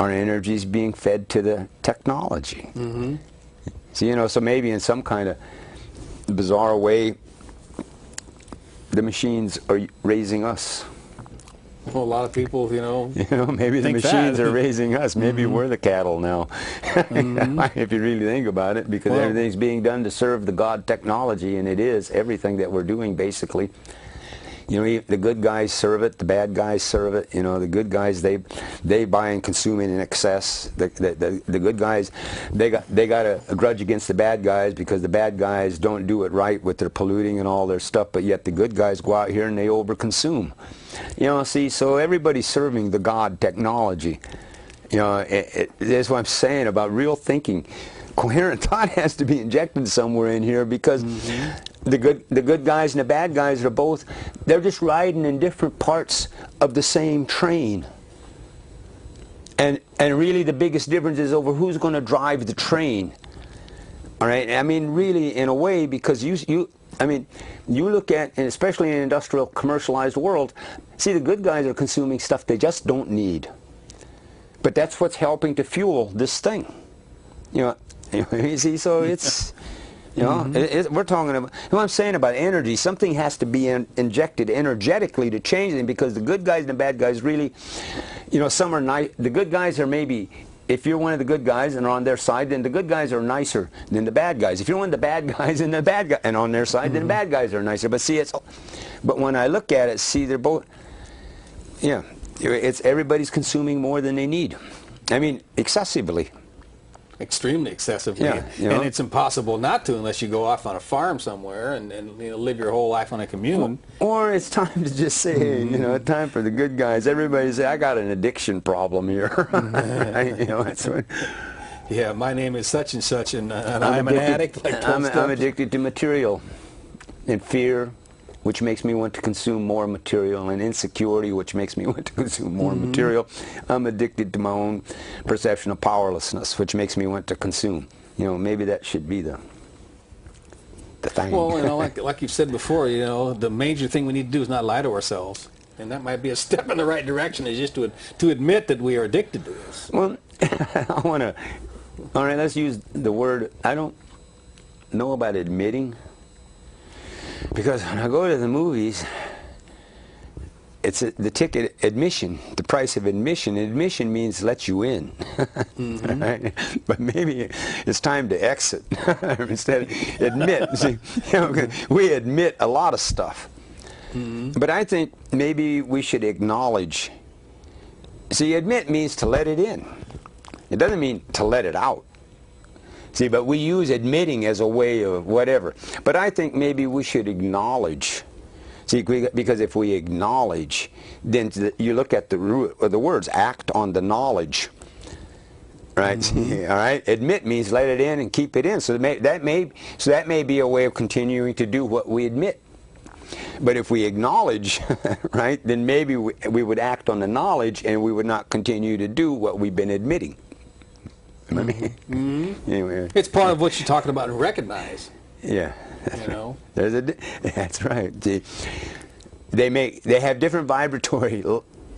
our energy is being fed to the technology. Mm-hmm. So, you know, so maybe in some kind of bizarre way, the machines are raising us. Well, a lot of people, you know, maybe the machines are raising us. Maybe we're the cattle now, if you really think about it, because everything's being done to serve the God technology, and it is everything that we're doing basically. You know, the good guys serve it, the bad guys serve it. You know, the good guys they buy and consume it in excess. The good guys they got a grudge against the bad guys because the bad guys don't do it right with their polluting and all their stuff. But yet the good guys go out here and they overconsume. You know, see, so everybody's serving the God technology. You know, that's what I'm saying about real thinking. Coherent thought has to be injected somewhere in here because the good guys and the bad guys are both, they're just riding in different parts of the same train. And really the biggest difference is over who's going to drive the train. All right? I mean, really, in a way, because you look at, and especially in an industrial commercialized world, see, the good guys are consuming stuff they just don't need. But that's what's helping to fuel this thing. You see, so it's, we're talking about, what I'm saying about energy, something has to be injected energetically to change them, because the good guys and the bad guys really, some are nice. The good guys are maybe, if you're one of the good guys and are on their side, then the good guys are nicer than the bad guys. If you're one of the bad guys and and on their side, then the bad guys are nicer. But see, but when I look at it, see, they're both, it's everybody's consuming more than they need. I mean, excessively. Extremely excessively, and it's impossible not to unless you go off on a farm somewhere and live your whole life on a commune. Or it's time to just say, time for the good guys. Everybody say, I got an addiction problem here. That's what. Yeah, my name is such and such, and I'm an addict. Like I'm addicted to material and fear, which makes me want to consume more material, and insecurity, which makes me want to consume more material. I'm addicted to my own perception of powerlessness, which makes me want to consume. Maybe that should be the thing. Well, like you've said before, the major thing we need to do is not lie to ourselves, and that might be a step in the right direction, is just to admit that we are addicted to this. Well, I want to. All right, let's use the word. I don't know about admitting. Because when I go to the movies, it's the ticket admission, the price of admission. Admission means let you in. Right? But maybe it's time to exit instead of admit. See, we admit a lot of stuff. But I think maybe we should acknowledge. See, admit means to let it in. It doesn't mean to let it out. See, but we use admitting as a way of whatever. But I think maybe we should acknowledge. See, because if we acknowledge, then you look at the root of the words, act on the knowledge. Right? See, all right? Admit means let it in and keep it in. So that may be a way of continuing to do what we admit. But if we acknowledge, right, then maybe we would act on the knowledge, and we would not continue to do what we've been admitting. Anyway, it's part of what you're talking about, and recognize. Yeah, that's right. They have different vibratory.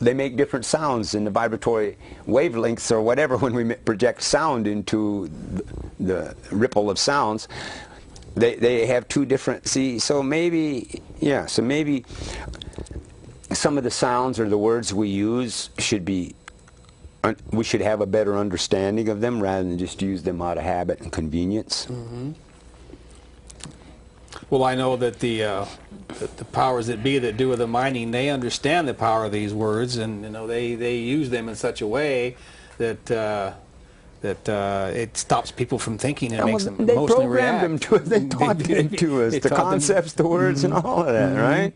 They make different sounds in the vibratory wavelengths or whatever when we project sound into the ripple of sounds. They have two different. See, so maybe maybe some of the sounds or the words we use should be. We should have a better understanding of them rather than just use them out of habit and convenience. Well, I know that the powers that be that do the mining, they understand the power of these words, and they use them in such a way that it stops people from thinking and makes them emotionally react. Them to us. They taught them to us, the concepts, the words, and all of that, right?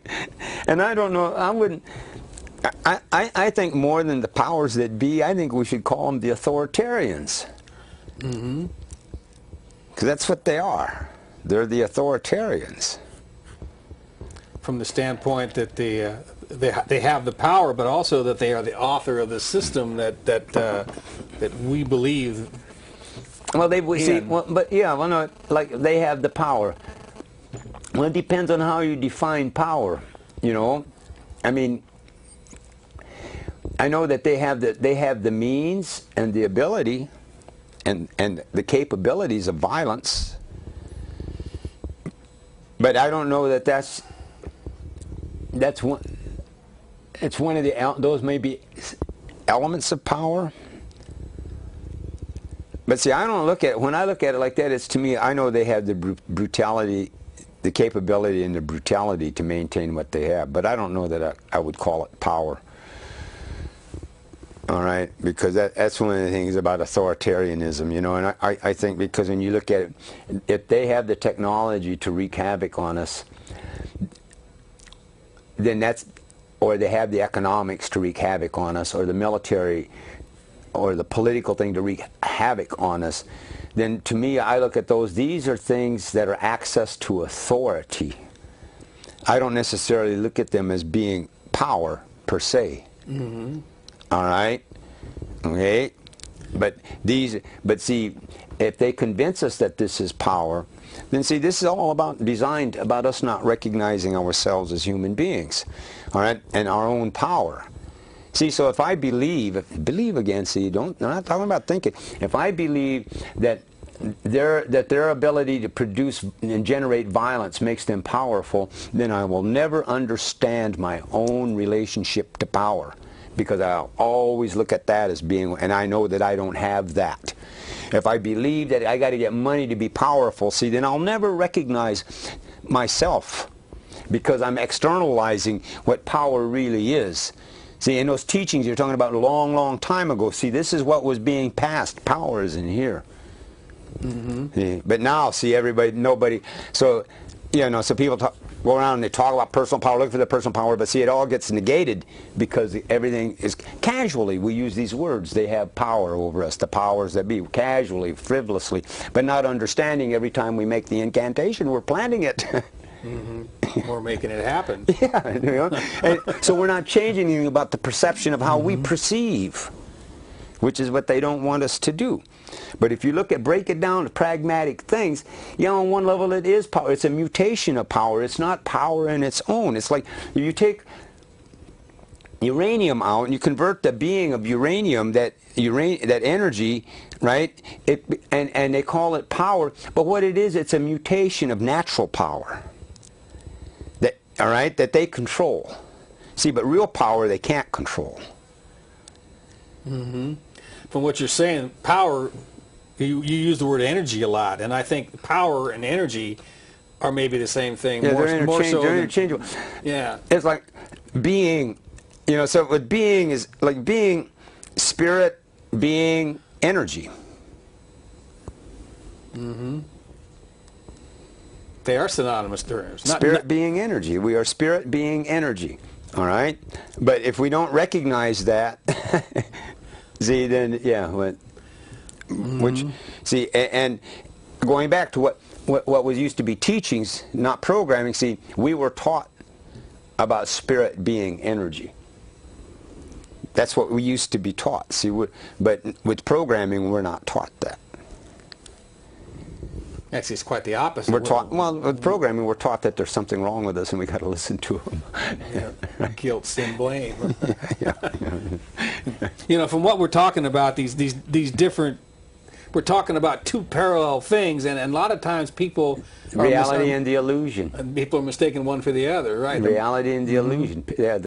And I don't know. I wouldn't. I think more than the powers that be, I think we should call them the authoritarians. Because that's what they are. They're the authoritarians. From the standpoint that they have the power, but also that they are the author of the system that we believe. Well, like they have the power. Well, it depends on how you define power. I mean. I know that they have the means and the ability and the capabilities of violence, but I don't know that that's one. It's one of those may be elements of power. But see, I don't look at it, when I look at it like that, it's to me, I know they have the brutality, the capability and the brutality to maintain what they have, but I don't know that I would call it power. All right, because that's one of the things about authoritarianism, you know, and I think because when you look at it, if they have the technology to wreak havoc on us, then or they have the economics to wreak havoc on us, or the military or the political thing to wreak havoc on us, then to me, I look at those, these are things that are access to authority. I don't necessarily look at them as being power per se. Mm-hmm. All right? Okay? But see, if they convince us that this is power, then see, this is all designed about us not recognizing ourselves as human beings, all right, and our own power. See, so if I believe again, see, I'm not talking about thinking. If I believe that their ability to produce and generate violence makes them powerful, then I will never understand my own relationship to power, because I'll always look at that as being, and I know that I don't have that. If I believe that I got to get money to be powerful, see, then I'll never recognize myself, because I'm externalizing what power really is. See, in those teachings you're talking about a long, long time ago, see, this is what was being passed. Power is in here. Mm-hmm. See, but now, see, nobody, so, you know, so people go around and they talk about personal power, look for the personal power, but see, it all gets negated because everything is, casually, we use these words, they have power over us, the powers that be, casually, frivolously, but not understanding every time we make the incantation, we're planting it. Mm-hmm. Or making it happen. Yeah, you know? And so we're not changing anything about the perception of how we perceive, which is what they don't want us to do. But if you break it down to pragmatic things, you know, on one level it is power. It's a mutation of power. It's not power in its own. It's like if you take uranium out and you convert the being of uranium, that energy, right? And they call it power. But what it is, it's a mutation of natural power. All right, that they control. See, but real power they can't control. Mm-hmm. From what you're saying, power, you use the word energy a lot, and I think power and energy are maybe the same thing. Yeah, more so they're interchangeable. Yeah. It's like being, you know, so what being is, like being spirit, being energy. Mm-hmm. They are synonymous terms. Spirit being energy. We are spirit being energy. All right? But if we don't recognize that, see, then, yeah, which, see, and going back to what was used to be teachings, not programming, see, we were taught about spirit being energy. That's what we used to be taught. See, but with programming, we're not taught that. Actually, it's quite the opposite. We're taught, well, with programming, we're taught that there's something wrong with us and we got to listen to them. Yeah. Guilt, sin, blame. Yeah. You know, from what we're talking about, these different, we're talking about two parallel things, and a lot of times people reality and the illusion. People are mistaking one for the other, right? Reality and the illusion. Yeah.